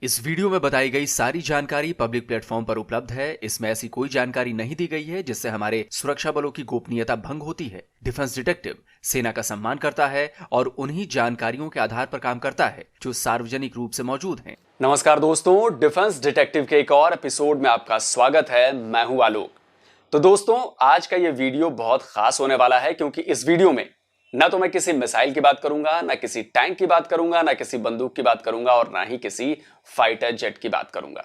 इस वीडियो में बताई गई सारी जानकारी पब्लिक प्लेटफॉर्म पर उपलब्ध है। इसमें ऐसी कोई जानकारी नहीं दी गई है जिससे हमारे सुरक्षा बलों की गोपनीयता भंग होती है। डिफेंस डिटेक्टिव सेना का सम्मान करता है और उन्हीं जानकारियों के आधार पर काम करता है जो सार्वजनिक रूप से मौजूद हैं। नमस्कार दोस्तों, डिफेंस डिटेक्टिव के एक और एपिसोड में आपका स्वागत है। मैं हूं आलोक। तो दोस्तों, आज का ये वीडियो बहुत खास होने वाला है क्योंकि इस वीडियो में ना तो मैं किसी मिसाइल की बात करूंगा, ना किसी टैंक की बात करूंगा, ना किसी बंदूक की बात करूंगा और ना ही किसी फाइटर जेट की बात करूंगा।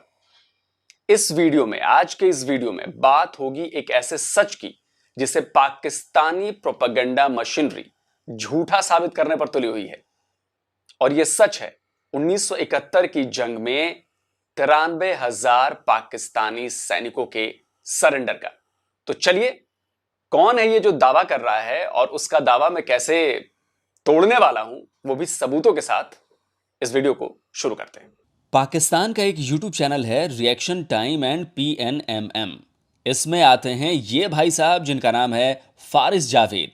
इस वीडियो में, आज के इस वीडियो में बात होगी एक ऐसे सच की जिसे पाकिस्तानी प्रोपेगेंडा मशीनरी झूठा साबित करने पर तुली हुई है। और यह सच है 1971 की जंग में 93,000 पाकिस्तानी सैनिकों के सरेंडर का। तो चलिए, कौन है ये जो दावा कर रहा है और उसका दावा मैं कैसे तोड़ने वाला हूं, वो भी सबूतों के साथ। इस वीडियो को शुरू करते हैं। पाकिस्तान का एक यूट्यूब चैनल है रिएक्शन टाइम एंड PNMM। इसमें आते हैं ये भाई साहब जिनका नाम है फारिस जावेद।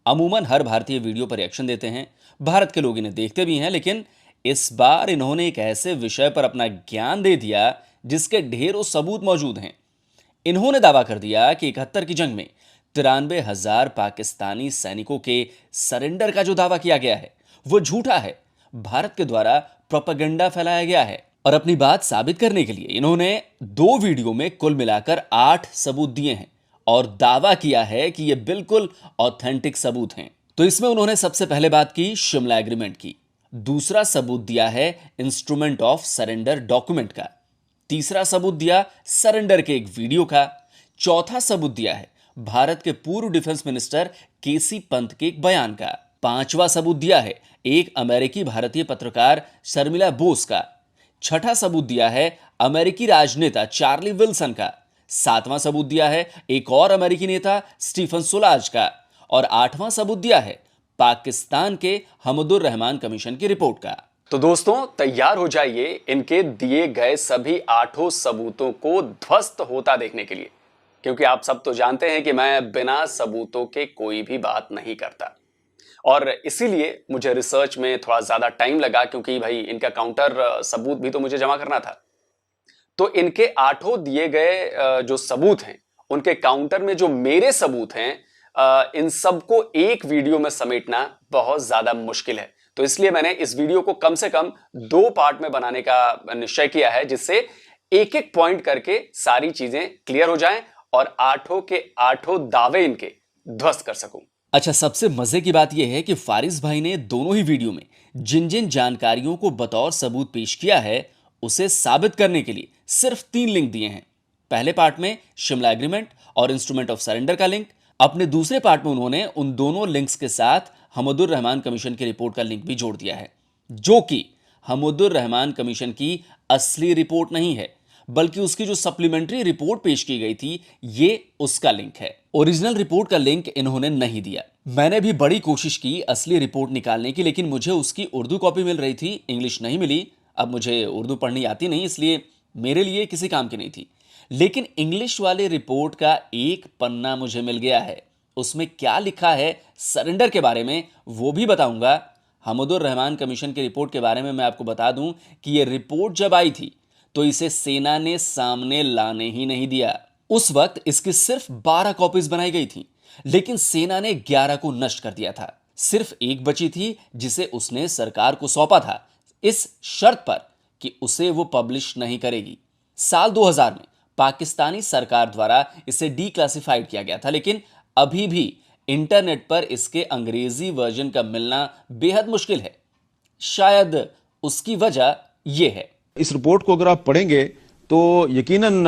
अमूमन हर भारतीय वीडियो पर रिएक्शन देते हैं, भारत के लोग इन्हें देखते भी हैं, लेकिन इस बार इन्होंने एक ऐसे विषय पर अपना ज्ञान दे दिया जिसके ढेरों सबूत मौजूद हैं। इन्होंने दावा कर दिया कि 71 की जंग में 93,000 पाकिस्तानी सैनिकों के सरेंडर का जो दावा किया गया है वो झूठा है, भारत के द्वारा प्रोपेगेंडा फैलाया गया है। और अपनी बात साबित करने के लिए इन्होंने 2 वीडियो में कुल मिलाकर 8 सबूत दिए हैं और दावा किया है कि ये बिल्कुल ऑथेंटिक सबूत हैं। तो इसमें उन्होंने सबसे पहले बात की शिमला एग्रीमेंट की, दूसरा सबूत दिया है इंस्ट्रूमेंट ऑफ सरेंडर डॉक्यूमेंट का, तीसरा सबूत दिया सरेंडर के एक वीडियो का, चौथा सबूत दिया है भारत के पूर्व डिफेंस मिनिस्टर केसी पंत के एक बयान का, पांचवा सबूत दिया है एक अमेरिकी भारतीय पत्रकार शर्मिला बोस का, छठा सबूत दिया है अमेरिकी राजनेता चार्ली विल्सन का, सातवां सबूत दिया है एक और अमेरिकी नेता स्टीफन सोलाज का और आठवां सबूत दिया है पाकिस्तान के हमदुर रहमान कमीशन की रिपोर्ट का। तो दोस्तों, तैयार हो जाइए इनके दिए गए सभी 8 सबूतों को ध्वस्त होता देखने के लिए, क्योंकि आप सब तो जानते हैं कि मैं बिना सबूतों के कोई भी बात नहीं करता। और इसीलिए मुझे रिसर्च में थोड़ा ज्यादा टाइम लगा, क्योंकि भाई इनका काउंटर सबूत भी तो मुझे जमा करना था। तो इनके 8 दिए गए जो सबूत हैं, उनके काउंटर में जो मेरे सबूत हैं, इन सबको एक वीडियो में समेटना बहुत ज्यादा मुश्किल है। तो इसलिए मैंने इस वीडियो को कम से कम 2 पार्ट में बनाने का निश्चय किया है, जिससे एक एक पॉइंट करके सारी चीजें क्लियर हो जाएं और 8 के 8 दावे इनके ध्वस्त कर सकूं। अच्छा, सबसे मजे की बात यह है कि फारिस भाई ने दोनों ही वीडियो में जिन जिन जानकारियों को बतौर सबूत पेश किया है उसे साबित करने के लिए सिर्फ 3 लिंक दिए हैं। पहले पार्ट में शिमला एग्रीमेंट और इंस्ट्रूमेंट ऑफ सरेंडर का लिंक, अपने दूसरे पार्ट में उन्होंने उन दोनों लिंक्स के साथ हमदुर रहमान कमीशन की रिपोर्ट का लिंक भी जोड़ दिया है, जो कि हमदुर रहमान कमीशन की असली रिपोर्ट नहीं है, बल्कि उसकी जो सप्लीमेंट्री रिपोर्ट पेश की गई थी ये उसका लिंक है। ओरिजिनल रिपोर्ट का लिंक इन्होंने नहीं दिया। मैंने भी बड़ी कोशिश की असली रिपोर्ट निकालने की, लेकिन मुझे उसकी उर्दू कॉपी मिल रही थी, इंग्लिश नहीं मिली। अब मुझे उर्दू पढ़नी आती नहीं, इसलिए मेरे लिए किसी काम की नहीं थी। लेकिन इंग्लिश वाले रिपोर्ट का एक पन्ना मुझे मिल गया है। उसमें क्या लिखा है सरेंडर के बारे में वो भी बताऊंगा। हमदुर रहमान कमीशन की रिपोर्ट के बारे में मैं आपको बता दूं कि ये रिपोर्ट जब आई थी तो इसे सेना ने सामने लाने ही नहीं दिया। उस वक्त इसकी सिर्फ 12 कॉपीज बनाई गई थी, लेकिन सेना ने 11 को नष्ट कर दिया था। सिर्फ एक बची थी जिसे उसने सरकार को सौंपा था, इस शर्त पर कि उसे वो पब्लिश नहीं करेगी। साल 2000 में पाकिस्तानी सरकार द्वारा इसे डीक्लासिफाइड किया गया था, लेकिन अभी भी इंटरनेट पर इसके अंग्रेजी वर्जन का मिलना बेहद मुश्किल है। शायद उसकी वजह यह है। इस रिपोर्ट को अगर आप पढ़ेंगे तो यकीनन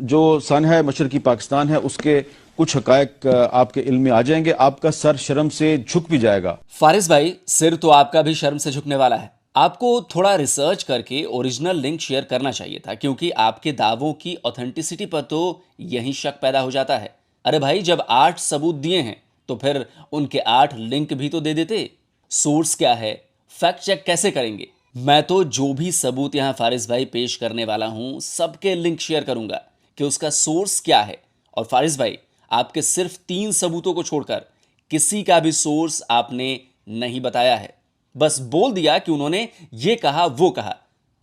जो सानहा मशरकी पाकिस्तान है उसके कुछ हकायक आपके इल्म में आ जाएंगे, आपका सर शर्म से झुक भी जाएगा। फारिस भाई, सिर तो आपका भी शर्म से झुकने वाला है। आपको थोड़ा रिसर्च करके ओरिजिनल लिंक शेयर करना चाहिए था, क्योंकि आपके दावों की ऑथेंटिसिटी पर तो यही शक पैदा हो जाता है। अरे भाई, जब 8 सबूत दिए हैं तो फिर उनके 8 लिंक भी तो दे देते। सोर्स क्या है, फैक्ट चेक कैसे करेंगे? मैं तो जो भी सबूत यहां फारिस भाई पेश करने वाला हूं सबके लिंक शेयर करूंगा कि उसका सोर्स क्या है। और फारिस भाई, आपके सिर्फ 3 सबूतों को छोड़कर किसी का भी सोर्स आपने नहीं बताया है। बस बोल दिया कि उन्होंने ये कहा वो कहा।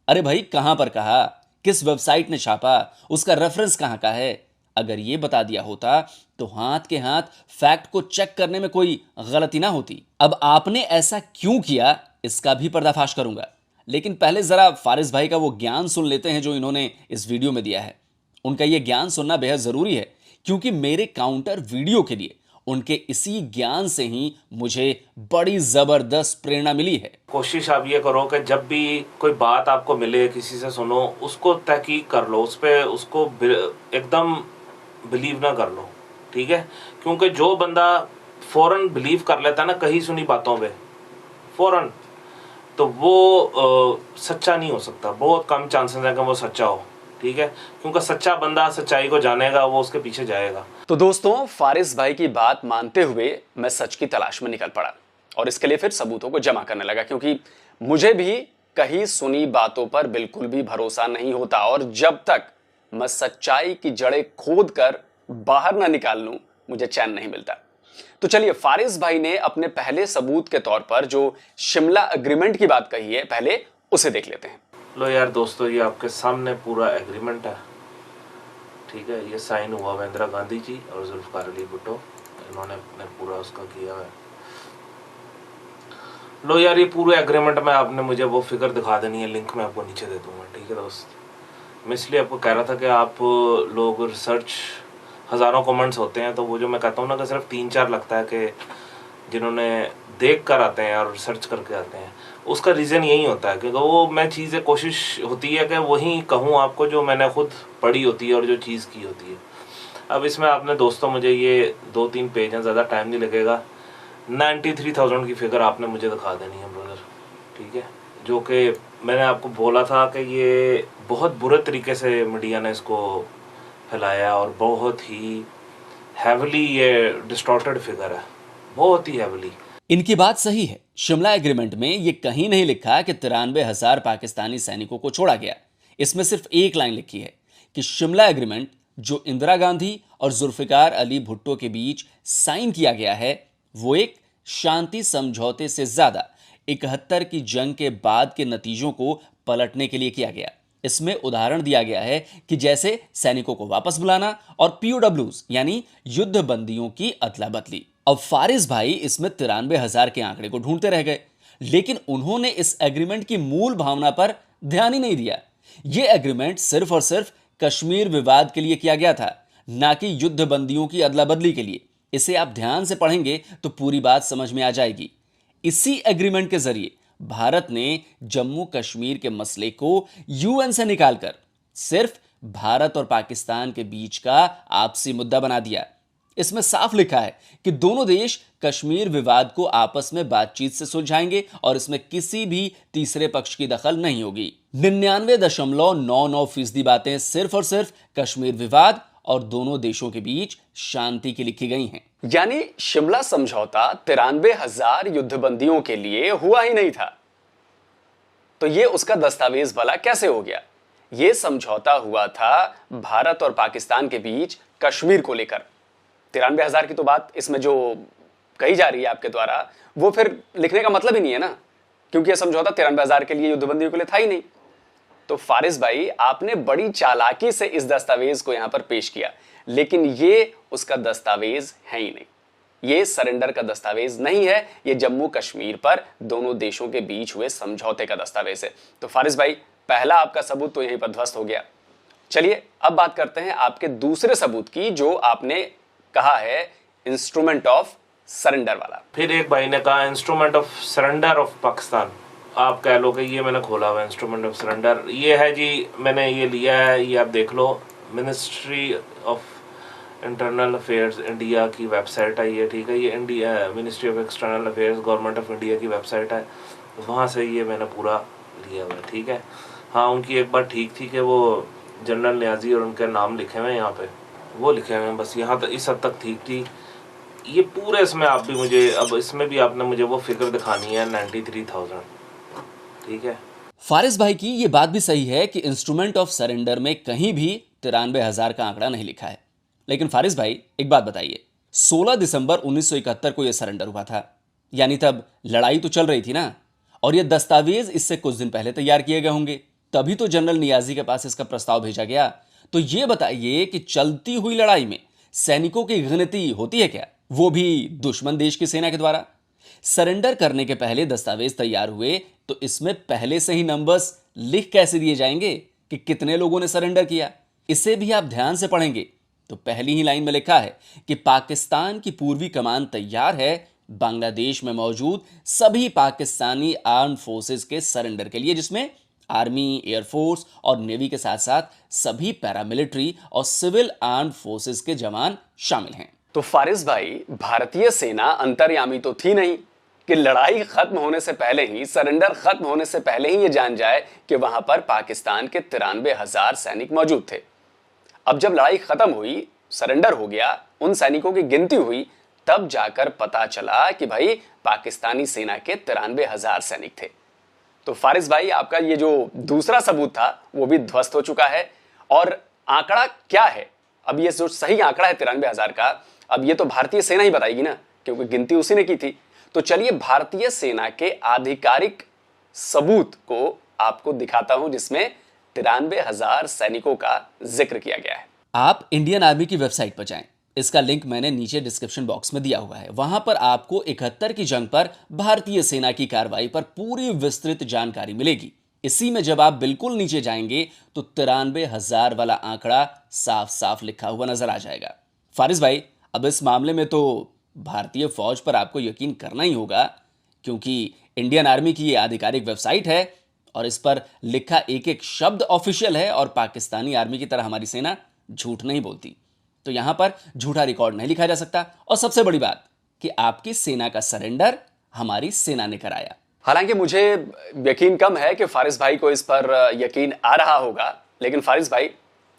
अरे भाई कहां पर कहा, किस वेबसाइट ने छापा, उसका रेफरेंस कहां का है, अगर ये बता दिया होता तो हाथ के हाथ फैक्ट को चेक करने में कोई गलती ना होती। अब आपने ऐसा क्यों किया इसका भी पर्दाफाश करूंगा, लेकिन पहले जरा फारिस भाई का वो ज्ञान सुन लेते हैं जो इन्होंने इस वीडियो में दिया है। उनका ये ज्ञान सुनना बेहद जरूरी है, क्योंकि मेरे काउंटर वीडियो के लिए उनके इसी ज्ञान से ही मुझे बड़ी जबरदस्त प्रेरणा मिली है। कोशिश आप ये करो कि जब भी कोई बात आपको मिले, किसी से सुनो, उसको तहकीक कर लो, उस पर उसको एकदम बिलीव ना कर लो, ठीक है। क्योंकि जो बंदा फ़ौरन बिलीव कर लेता है ना कहीं सुनी बातों पे फ़ौरन, तो वो सच्चा नहीं हो सकता। बहुत कम चांसेस है कि वो सच्चा हो, ठीक है। क्योंकि सच्चा बंदा सच्चाई को जानेगा, वो उसके पीछे जाएगा। तो दोस्तों, फारिस भाई की बात मानते हुए मैं सच की तलाश में निकल पड़ा और इसके लिए फिर सबूतों को जमा करने लगा, क्योंकि मुझे भी कहीं सुनी बातों पर बिल्कुल भी भरोसा नहीं होता और जब तक मैं सच्चाई की जड़ें खोद कर बाहर ना निकाल लूं मुझे चैन नहीं मिलता। तो चलिए, फारिस भाई ने अपने पहले सबूत के तौर पर जो शिमला एग्रीमेंट की बात कही है, पहले उसे देख लेते हैं। लो यार दोस्तों, ये आपके सामने पूरा एग्रीमेंट है, ठीक है। ये साइन हुआ हुआ इंदिरा गांधी जी और जुल्फकार अली भुट्टो, इन्होंने अपने पूरा उसका किया है। लो यार, ये पूरे एग्रीमेंट में आपने मुझे वो फिगर दिखा देनी है, लिंक मैं आपको नीचे दे दूंगा, ठीक है दोस्त। मैं इसलिए आपको कह रहा था कि आप लोग रिसर्च, हज़ारों कमेंट्स होते हैं, तो वो जो मैं कहता हूँ ना कि सिर्फ 3-4 लगता है कि जिन्होंने देख कर आते हैं और रिसर्च करके आते हैं, उसका रीज़न यही होता है। क्योंकि वो मैं चीज़ें कोशिश होती है कि वही कहूँ आपको जो मैंने खुद पढ़ी होती है और जो चीज़ की होती है। अब इसमें आपने दोस्तों मुझे ये 2-3 पेज हैं, ज़्यादा टाइम नहीं लगेगा, 93,000 की फिगर आपने मुझे दिखा देनी है ब्रदर, ठीक है। जो कि मैंने आपको बोला था कि ये बहुत बुरे तरीके से मीडिया ने इसको फैलाया और बहुत ही हैवली ये डिस्टॉर्टेड फिगर है, बहुत ही हैवली। इनकी बात सही है। शिमला एग्रीमेंट में ये कहीं नहीं लिखा कि 93,000 पाकिस्तानी सैनिकों को छोड़ा गया। इसमें सिर्फ एक लाइन लिखी है कि शिमला एग्रीमेंट जो इंदिरा गांधी और जुल्फिकार अली भुट्टो के बीच साइन किया गया है, वो एक शांति समझौते से ज्यादा 71 की जंग के बाद के नतीजों को पलटने के लिए किया गया। इसमें उदाहरण दिया गया है कि जैसे सैनिकों को वापस बुलाना और POWs यानी युद्ध बंदियों की अदला बदली। अब फारिस भाई इसमें 93,000 के आंकड़े को ढूंढते रह गए, लेकिन उन्होंने इस एग्रीमेंट की मूल भावना पर ध्यान ही नहीं दिया। यह एग्रीमेंट सिर्फ और सिर्फ कश्मीर विवाद के लिए किया गया था, ना कि युद्ध बंदियों की अदला बदली के लिए। इसे आप ध्यान से पढ़ेंगे तो पूरी बात समझ में आ जाएगी। इसी एग्रीमेंट के जरिए भारत ने जम्मू कश्मीर के मसले को UN से निकालकर सिर्फ भारत और पाकिस्तान के बीच का आपसी मुद्दा बना दिया। इसमें साफ लिखा है कि दोनों देश कश्मीर विवाद को आपस में बातचीत से सुलझाएंगे और इसमें किसी भी तीसरे पक्ष की दखल नहीं होगी। 99.99% बातें सिर्फ और सिर्फ कश्मीर विवाद और दोनों देशों के बीच शांति की लिखी गई हैं। यानी शिमला समझौता 93,000 युद्धबंदियों के लिए हुआ ही नहीं था, तो ये उसका दस्तावेज भला कैसे हो गया? ये समझौता हुआ था भारत और पाकिस्तान के बीच कश्मीर को लेकर। 93,000 की तो बात इसमें जो कही जा रही है आपके द्वारा, वो फिर लिखने का मतलब ही नहीं है ना, क्योंकि यह समझौता 93,000 के लिए युद्धबंदियों के लिए था ही नहीं। तो फारिस भाई, आपने बड़ी चालाकी से इस दस्तावेज को यहां पर पेश किया, लेकिन ये उसका दस्तावेज है ही नहीं। ये सरेंडर का दस्तावेज नहीं है, ये जम्मू कश्मीर पर दोनों देशों के बीच हुए समझौते का दस्तावेज है। तो फारिस भाई, पहला आपका सबूत तो यहीं पर ध्वस्त हो गया। चलिए अब बात करते हैं आपके दूसरे सबूत की, जो आपने कहा है इंस्ट्रूमेंट ऑफ सरेंडर वाला। फिर एक भाई ने कहा instrument of surrender of Pakistan. आप कह लो कि ये मैंने खोला हुआ इंस्ट्रूमेंट ऑफ सरेंडर, ये है जी, मैंने ये लिया है, ये आप देख लो, ministry of internal affairs India की वेबसाइट है ये, ठीक है। ये India ministry of external affairs government of India की वेबसाइट है, वहाँ से ये मैंने पूरा लिया हुआ है, ठीक है। हाँ, उनकी एक बात ठीक थी कि वो जनरल न्याजी और उनके नाम लिखे हुए हैं यहाँ पे, वो लिखे हुए हैं, बस यहाँ तक, इस हद तक ठीक थी। ये पूरे इसमें आप भी मुझे, अब इसमें भी आपने मुझे वो फिगर दिखानी है 93,000, ठीक है। फारिस भाई की ये बात भी सही है कि इंस्ट्रूमेंट ऑफ सरेंडर में कहीं भी 93,000 का आंकड़ा नहीं लिखा है। लेकिन फारिस भाई, एक बात बताइए, 16 दिसंबर 1971 को यह सरेंडर हुआ था, यानी तब लड़ाई तो चल रही थी ना, और यह दस्तावेज इससे कुछ दिन पहले तैयार किए गए होंगे। तभी तो जनरल नियाजी के पास इसका प्रस्ताव भेजा गया। तो ये बताइए कि चलती हुई लड़ाई में सैनिकों की गिनती होती है क्या, वो भी दुश्मन देश की सेना के द्वारा? सरेंडर करने के पहले दस्तावेज तैयार हुए तो इसमें पहले से ही नंबर्स लिख कैसे दिए जाएंगे कि कितने लोगों ने सरेंडर किया? इसे भी आप ध्यान से पढ़ेंगे तो पहली ही लाइन में लिखा है कि पाकिस्तान की पूर्वी कमान तैयार है बांग्लादेश में मौजूद सभी पाकिस्तानी आर्म फोर्सेस के सरेंडर के लिए, जिसमें आर्मी, एयरफोर्स और नेवी के साथ साथ सभी पैरामिलिट्री और सिविल आर्म फोर्सेस के जवान शामिल हैं। तो फारिस भाई, भारतीय सेना अंतर्यामी तो थी नहीं कि लड़ाई खत्म होने से पहले ही, सरेंडर खत्म होने से पहले ही ये जान जाए कि वहां पर पाकिस्तान के 93,000 सैनिक मौजूद थे। अब जब लड़ाई खत्म हुई, सरेंडर हो गया, उन सैनिकों की गिनती हुई, तब जाकर पता चला कि भाई पाकिस्तानी सेना के 93,000 सैनिक थे। तो फारिस भाई, आपका ये जो दूसरा सबूत था वो भी ध्वस्त हो चुका है। और आंकड़ा क्या है? अब ये जो सही आंकड़ा है 93,000 का, अब ये तो भारतीय सेना ही बताएगी ना, क्योंकि गिनती उसी ने की थी। तो चलिए भारतीय सेना के आधिकारिक सबूत को आपको दिखाता हूं, जिसमें 93,000 सैनिकों का जिक्र किया गया है। आप इंडियन आर्मी की वेबसाइट पर जाएं, इसका लिंक मैंने नीचे डिस्क्रिप्शन बॉक्स में दिया हुआ है। वहां पर आपको 71 की जंग पर भारतीय सेना की कार्रवाई पर पूरी विस्तृत जानकारी मिलेगी। इसी में जब आप बिल्कुल नीचे जाएंगे तो 93,000 वाला आंकड़ा साफ साफ लिखा हुआ नजर आ जाएगा। फारिस भाई, अब इस मामले में तो भारतीय फौज पर आपको यकीन करना ही होगा, क्योंकि इंडियन आर्मी की ये आधिकारिक वेबसाइट है और इस पर लिखा एक एक शब्द ऑफिशियल है, और पाकिस्तानी आर्मी की तरह हमारी सेना झूठ नहीं बोलती। तो यहां पर झूठा रिकॉर्ड नहीं लिखा जा सकता। और सबसे बड़ी बात कि आपकी सेना का सरेंडर हमारी सेना ने कराया। हालांकि मुझे यकीन कम है कि फारिस भाई को इस पर यकीन आ रहा होगा, लेकिन फारिस भाई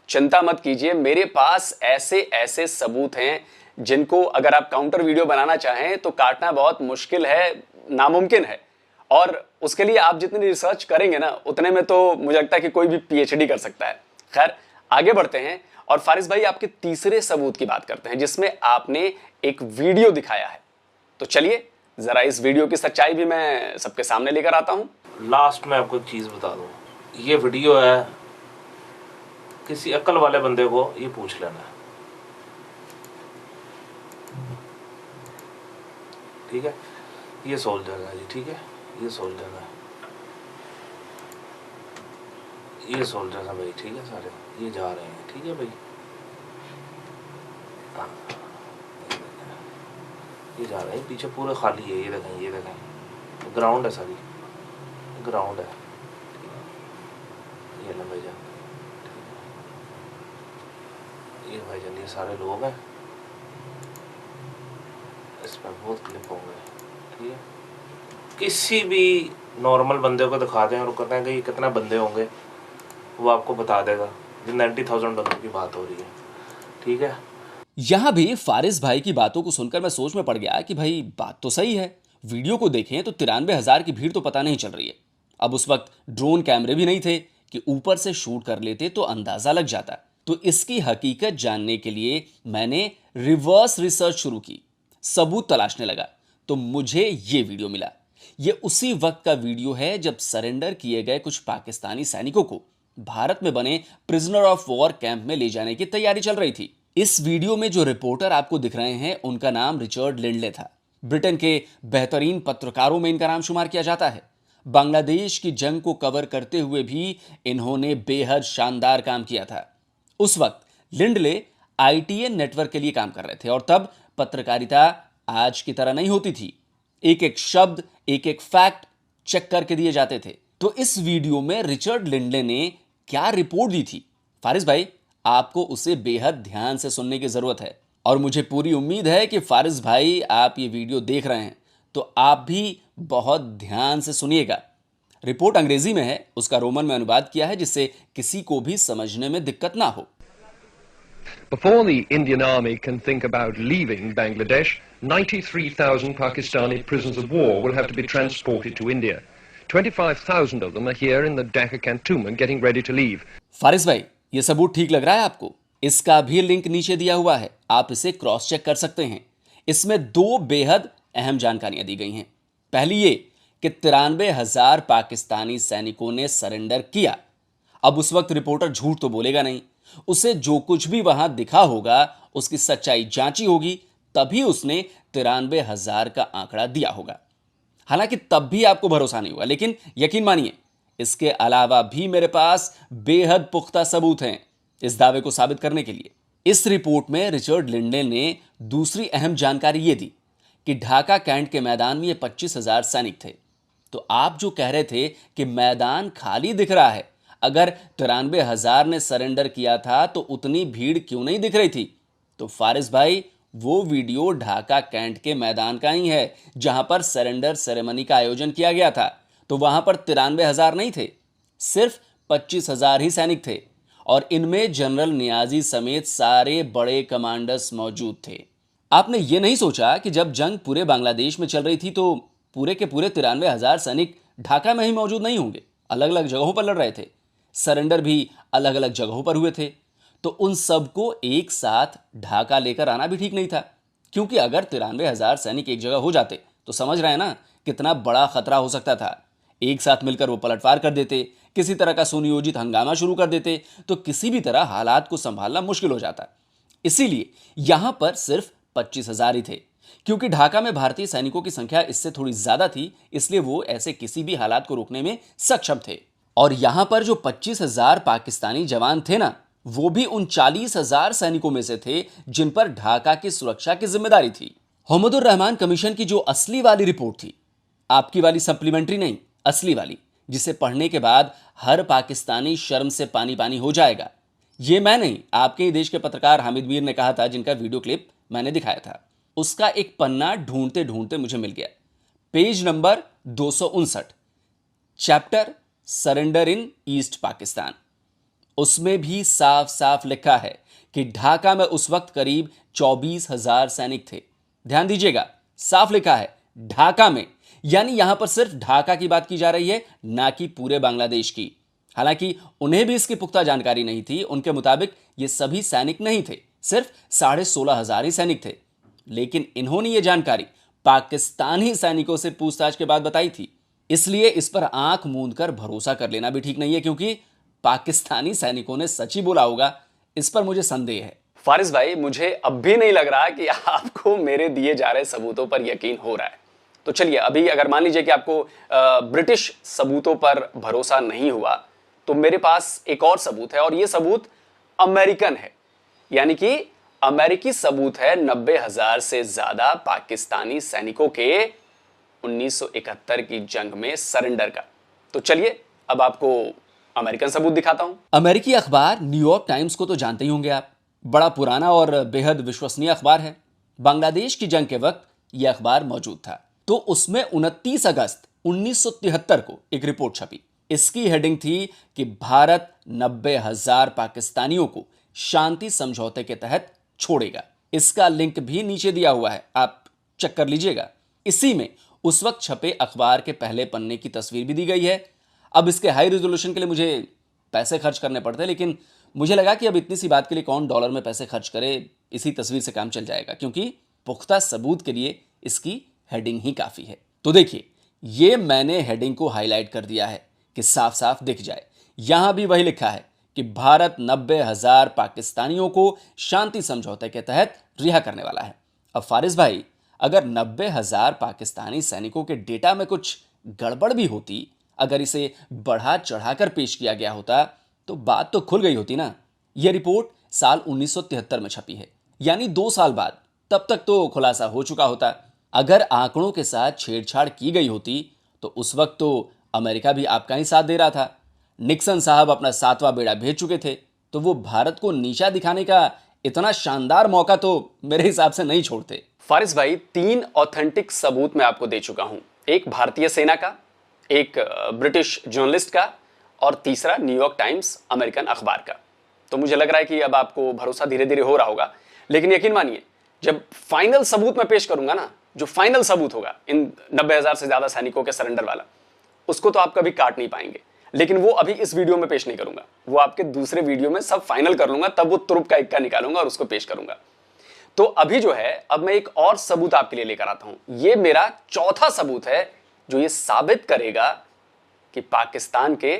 चिंता मत कीजिए, मेरे पास ऐसे ऐसे सबूत हैं जिनको अगर आप काउंटर वीडियो बनाना चाहें तो काटना बहुत मुश्किल है, नामुमकिन है। और उसके लिए आप जितनी रिसर्च करेंगे ना, उतने में तो मुझे लगता है कि कोई भी पीएचडी कर सकता है। खैर, आगे बढ़ते हैं और फारिस भाई आपके तीसरे सबूत की बात करते हैं, जिसमें आपने एक वीडियो दिखाया है। तो चलिए जरा इस वीडियो की सच्चाई भी मैं सबके सामने लेकर आता हूं। लास्ट में आपको एक चीज़ बता दूँ, ये वीडियो है, किसी अक्ल वाले बंदे को ये पूछ लेना है, ठीक है? ये सोल्जर है जी, ठीक है? ये सोल्जर है, ये सोल्जर है भाई, ठीक है? सारे ये जा रहे हैं, ठीक है भाई? हाँ, ये जा रहे हैं, पीछे पूरा खाली है, ये देखें, ये देखें, ग्राउंड है, सारी ग्राउंड है, ये ना भाईजान, ये भाईजान, ये सारे लोग हैं, इस पर बहुत क्लिप होंगे, ठीक है? किसी भी नॉर्मल बंदे को दिखा दें और कहते हैं कि ये कितने बंदे होंगे, वो आपको बता देगा। 90,000 बंदों की बात हो रही है, ठीक है? यहां भी फारिस भाई की बातों को सुनकर मैं सोच में पड़ गया कि भाई बात तो सही है। वीडियो को देखें तो 93,000 की भीड़ तो पता नहीं चल रही है। अब उस वक्त ड्रोन कैमरे भी नहीं थे कि ऊपर से शूट कर लेते तो अंदाजा लग जाता। तो इसकी हकीकत जानने के लिए मैंने रिवर्स रिसर्च शुरू की, सबूत तलाशने लगा, तो मुझे ये वीडियो मिला। ये उसी वक्त का वीडियो है जब सरेंडर किए गए कुछ पाकिस्तानी सैनिकों को भारत में बने प्रिजनर ऑफ वॉर कैंप में ले जाने की तैयारी चल रही थी। इस वीडियो में जो रिपोर्टर आपको दिख रहे हैं, उनका नाम रिचर्ड लिंडले था। ब्रिटेन के बेहतरीन पत्रकारों में इनका नाम शुमार किया जाता है। बांग्लादेश की जंग को कवर करते हुए भी इन्होंने बेहद शानदार काम किया था। उस वक्त लिंडले ITN नेटवर्क के लिए काम कर रहे थे और तब पत्रकारिता आज की तरह नहीं होती थी। एक एक शब्द, एक एक फैक्ट चेक करके दिए जाते थे। तो इस वीडियो में रिचर्ड लिंडले ने क्या रिपोर्ट दी थी, फारिस भाई आपको उसे बेहद ध्यान से सुनने की जरूरत है। और मुझे पूरी उम्मीद है कि फारिस भाई आप ये वीडियो देख रहे हैं तो आप भी बहुत ध्यान से सुनिएगा। रिपोर्ट अंग्रेजी में है, उसका रोमन में अनुवाद किया है जिससे किसी को भी समझने में दिक्कत ना हो। Before the Indian Army can think about leaving Bangladesh, 93,000 Pakistani prisoners of war will have to be transported to India. 25,000 of them are here in the Dhaka cantonment getting ready to leave. Faris भाई, ये सबूत ठीक लग रहा है आपको? इसका भी लिंक नीचे दिया हुआ है, आप इसे क्रॉस चेक कर सकते हैं। इसमें 2 बेहद अहम जानकारियां दी गई हैं। पहली ये कि 93,000 पाकिस्तानी सैनिकों ने सरेंडर किया, अब उस वक्त रिपोर्टर झूठ तो बोलेगा नहीं, उसे जो कुछ भी वहां दिखा होगा उसकी सच्चाई जांची होगी, तभी उसने 93,000 का आंकड़ा दिया होगा। हालांकि तब भी आपको भरोसा नहीं हुआ, लेकिन यकीन मानिए इसके अलावा भी मेरे पास बेहद पुख्ता सबूत हैं इस दावे को साबित करने के लिए। इस रिपोर्ट में रिचर्ड लिंडले ने दूसरी अहम जानकारी यह दी कि ढाका कैंट के मैदान में ये 25,000 सैनिक थे। तो आप जो कह रहे थे कि मैदान खाली दिख रहा है, अगर 93,000 ने सरेंडर किया था तो उतनी भीड़ क्यों नहीं दिख रही थी? तो फारिस भाई, वो वीडियो ढाका कैंट के मैदान का ही है जहां पर सरेंडर सेरेमनी का आयोजन किया गया था। तो वहां पर 93,000 नहीं थे, सिर्फ 25,000 ही सैनिक थे, और इनमें जनरल नियाजी समेत सारे बड़े कमांडर्स मौजूद थे। आपने ये नहीं सोचा कि जब जंग पूरे बांग्लादेश में चल रही थी तो पूरे के पूरे 93,000 सैनिक ढाका में ही मौजूद नहीं होंगे, अलग अलग जगहों पर लड़ रहे थे, सरेंडर भी अलग अलग जगहों पर हुए थे। तो उन सबको एक साथ ढाका लेकर आना भी ठीक नहीं था, क्योंकि अगर 93,000 सैनिक एक जगह हो जाते तो समझ रहे हैं ना कितना बड़ा खतरा हो सकता था। एक साथ मिलकर वो पलटवार कर देते, किसी तरह का सुनियोजित हंगामा शुरू कर देते, तो किसी भी तरह हालात को संभालना मुश्किल हो जाता। इसीलिए यहां पर सिर्फ 25,000 ही थे, क्योंकि ढाका में भारतीय सैनिकों की संख्या इससे थोड़ी ज्यादा थी, इसलिए वो ऐसे किसी भी हालात को रोकने में सक्षम थे। और यहां पर जो 25,000 पाकिस्तानी जवान थे ना, वो भी उन 40,000 सैनिकों में से थे जिन पर ढाका की सुरक्षा की जिम्मेदारी थी। मोहम्मदुर रहमान कमीशन की जो असली वाली रिपोर्ट थी, आपकी वाली सप्लीमेंट्री नहीं, असली वाली, जिसे पढ़ने के बाद हर पाकिस्तानी शर्म से पानी पानी हो जाएगा, ये मैं नहीं, आपके ही देश के पत्रकार हामिद मीर ने कहा था, जिनका वीडियो क्लिप मैंने दिखाया था। उसका एक पन्ना ढूंढते ढूंढते मुझे मिल गया, पेज नंबर 259, चैप्टर सरेंडर इन ईस्ट पाकिस्तान। उसमें भी साफ साफ लिखा है कि ढाका में उस वक्त करीब 24,000 सैनिक थे। ध्यान दीजिएगा, साफ लिखा है ढाका में, यानी यहां पर सिर्फ ढाका की बात की जा रही है, ना कि पूरे बांग्लादेश की। हालांकि उन्हें भी इसकी पुख्ता जानकारी नहीं थी। उनके मुताबिक ये सभी सैनिक नहीं थे, सिर्फ 16,500 ही सैनिक थे। लेकिन इन्होंने ये जानकारी पाकिस्तानी सैनिकों से पूछताछ के बाद बताई थी, इसलिए इस पर आंख मूंद कर भरोसा कर लेना भी ठीक नहीं है, क्योंकि पाकिस्तानी सैनिकों ने सच ही बोला होगा, इस पर मुझे संदेह है। फारिस भाई, मुझे अब भी नहीं लग रहा कि आपको मेरे दिए जा रहे सबूतों पर यकीन हो रहा है। तो चलिए, अभी अगर मान लीजिए कि आपको ब्रिटिश सबूतों पर भरोसा नहीं हुआ, तो मेरे पास एक और सबूत है, और यह सबूत अमेरिकन है, यानी कि अमेरिकी सबूत है 90,000 से ज्यादा पाकिस्तानी सैनिकों के 1971 की जंग में सरेंडर का। तो चलिए, अब आपको अमेरिकन सबूत दिखाता हूं। अमेरिकी अखबार न्यूयॉर्क टाइम्स को तो जानते ही होंगे आप, बड़ा पुराना और बेहद विश्वसनीय अखबार है। बांग्लादेश की जंग के वक्त यह अखबार मौजूद था, तो उसमें 29 अगस्त 1973 को एक रिपोर्ट छपी। इसकी हेडिंग थी कि भारत 90,000 पाकिस्तानियों को शांति समझौते के तहत छोड़ेगा। इसका लिंक भी नीचे दिया हुआ है, आप चेक कर लीजिएगा। इसी में उस वक्त छपे अखबार के पहले पन्ने की तस्वीर भी दी गई है। अब इसके हाई रेजोल्यूशन के लिए मुझे पैसे खर्च करने पड़ते हैं, लेकिन मुझे लगा कि अब इतनी सी बात के लिए कौन डॉलर में पैसे खर्च करे, इसी तस्वीर से काम चल जाएगा, क्योंकि पुख्ता सबूत के लिए इसकी हेडिंग ही काफी है। तो देखिए, ये मैंने हेडिंग को हाईलाइट कर दिया है कि साफ साफ दिख जाए। यहां भी वही लिखा है कि भारत 90,000 पाकिस्तानियों को शांति समझौते के तहत रिहा करने वाला है। अब फारिस भाई, अगर 90,000 पाकिस्तानी सैनिकों के डेटा में कुछ गड़बड़ भी होती, अगर इसे बढ़ा चढ़ाकर पेश किया गया होता, तो बात तो खुल गई होती ना। यह रिपोर्ट साल 1973 में छपी है, यानी 2 साल बाद। तब तक तो खुलासा हो चुका होता। अगर आंकड़ों के साथ छेड़छाड़ की गई होती तो उस वक्त तो अमेरिका भी आपका ही साथ दे रहा था। निक्सन साहब अपना 7वां बेड़ा भेज चुके थे, तो वो भारत को नीचा दिखाने का इतना शानदार मौका तो मेरे हिसाब से नहीं छोड़ते। फारिस भाई, 3 ऑथेंटिक सबूत मैं आपको दे चुका हूं, एक भारतीय सेना का, एक ब्रिटिश जर्नलिस्ट का, और तीसरा न्यूयॉर्क टाइम्स अमेरिकन अखबार का। तो मुझे लग रहा है कि अब आपको भरोसा धीरे धीरे हो रहा होगा। लेकिन यकीन मानिए, जब फाइनल सबूत मैं पेश करूंगा ना, जो फाइनल सबूत होगा इन 90,000 से ज्यादा सैनिकों के सरेंडर वाला, उसको तो आप कभी काट नहीं पाएंगे। लेकिन वो अभी इस वीडियो में पेश नहीं करूंगा, वो आपके दूसरे वीडियो में सब फाइनल कर लूंगा, तब वो तुरुप का इक्का निकालूंगा और उसको पेश करूंगा। तो अभी जो है, अब मैं एक और सबूत आपके लिए लेकर आता हूं। ये मेरा चौथा सबूत है जो ये साबित करेगा कि पाकिस्तान के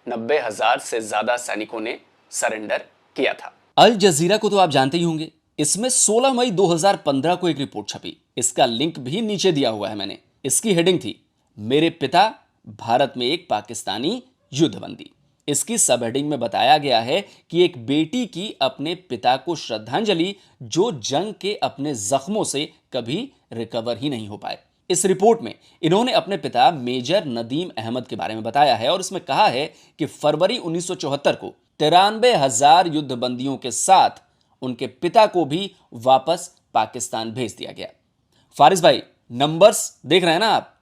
90,000 से ज्यादा सैनिकों ने सरेंडर किया था। अल जजीरा को तो आप जानते ही होंगे। इसमें 16 मई 2015 को एक रिपोर्ट छपी। इसका लिंक भी नीचे दिया हुआ है मैंने। इसकी हेडिंग थी, मेरे पिता भारत में एक पाकिस्तानी युद्धबंदी। इसकी सब हेडिंग में बताया गया है कि एक बेटी की अपने पिता को श्रद्धांजलि जो जंग के अपने जख्मों से कभी रिकवर ही नहीं हो पाए। इस रिपोर्ट में इन्होंने अपने पिता मेजर नदीम अहमद के बारे में बताया है और इसमें कहा है कि फरवरी 1974 को 93,000 युद्धबंदियों के साथ उनके पिता को भी वापस पाकिस्तान भेज दिया गया। फारिस भाई, नंबर्स देख रहे हैं ना आप,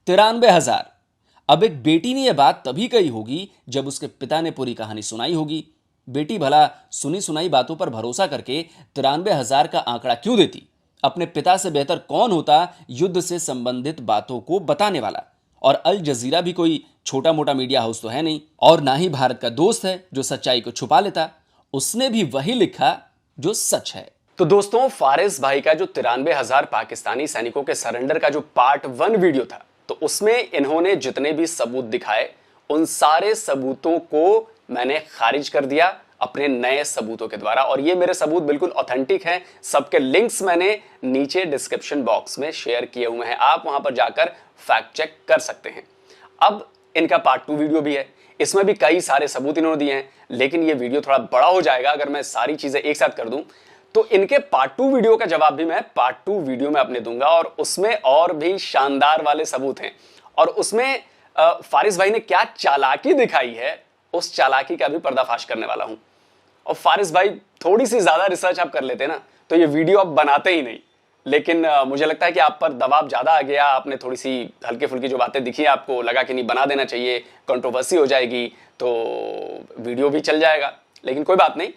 93,000। अब एक बेटी ने यह बात तभी कही होगी जब उसके पिता ने पूरी कहानी सुनाई होगी। बेटी भला सुनी सुनाई बातों पर भरोसा करके 93,000 का आंकड़ा क्यों देती? अपने पिता से बेहतर कौन होता युद्ध से संबंधित बातों को बताने वाला? और अल जजीरा भी कोई छोटा मोटा मीडिया हाउस तो है नहीं, और ना ही भारत का दोस्त है जो सच्चाई को छुपा लेता। उसने भी वही लिखा जो सच है। तो दोस्तों, फारिस भाई का जो 93,000 पाकिस्तानी सैनिकों के सरेंडर का जो पार्ट 1 वीडियो था, तो उसमें इन्होंने जितने भी सबूत दिखाए उन सारे सबूतों को मैंने खारिज कर दिया अपने नए सबूतों के द्वारा। और ये मेरे सबूत बिल्कुल ऑथेंटिक हैं। सबके लिंक्स मैंने नीचे डिस्क्रिप्शन बॉक्स में शेयर किए हुए हैं, आप वहां पर जाकर फैक्ट चेक कर सकते हैं। अब इनका पार्ट 2 वीडियो भी है, इसमें भी कई सारे सबूत इन्होंने दिए हैं, लेकिन ये वीडियो थोड़ा बड़ा हो जाएगा अगर मैं सारी चीजें एक साथ कर दूं। तो इनके पार्ट 2 वीडियो का जवाब भी मैं पार्ट 2 वीडियो में अपने दूंगा, और उसमें और भी शानदार वाले सबूत हैं। और उसमें फारिस भाई ने क्या चालाकी दिखाई है, उस चालाकी का भी पर्दाफाश करने वाला हूं। और फारिस भाई, थोड़ी सी ज्यादा रिसर्च आप कर लेते ना तो ये वीडियो आप बनाते ही नहीं, लेकिन मुझे लगता है कि आप पर दबाव ज्यादा आ गया। आपने थोड़ी सी हल्की फुल्की जो बातें दिखी, आपको लगा कि नहीं बना देना चाहिए, कंट्रोवर्सी हो जाएगी तो वीडियो भी चल जाएगा। लेकिन कोई बात नहीं,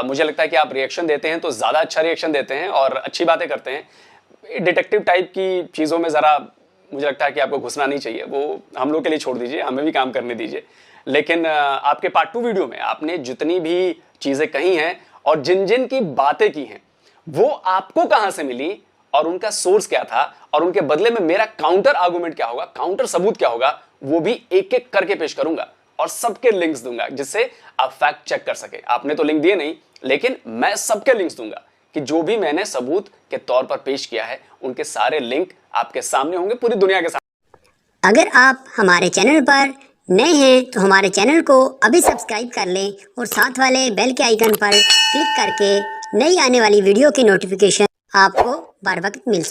मुझे लगता है कि आप रिएक्शन देते हैं तो ज्यादा अच्छा रिएक्शन देते हैं और अच्छी बातें करते हैं। डिटेक्टिव टाइप की चीजों में जरा मुझे लगता है कि आपको घुसना नहीं चाहिए, वो हम लोग के लिए छोड़ दीजिए, हमें भी काम करने दीजिए। लेकिन आपके पार्ट 2 वीडियो में आपने जितनी भी चीजें कही हैं और जिन जिन की बातें की हैं वो आपको कहां से मिली और उनका सोर्स क्या था और उनके बदले में मेरा काउंटर आर्गुमेंट क्या होगा, काउंटर सबूत क्या होगा, वो भी एक एक करके पेश करूंगा और सबके लिंक्स दूंगा जिससे आप फैक्ट चेक कर सके। आपने तो लिंक दिए नहीं, लेकिन मैं सबके लिंक्स दूंगा कि जो भी मैंने सबूत के तौर पर पेश किया है उनके सारे लिंक आपके सामने होंगे, पूरी दुनिया के सामने। अगर आप हमारे चैनल पर नए हैं तो हमारे चैनल को अभी सब्सक्राइब कर लें और साथ वाले बेल के आइकन पर क्लिक करके नई आने वाली वीडियो की नोटिफिकेशन आपको बर वक्त मिल सके।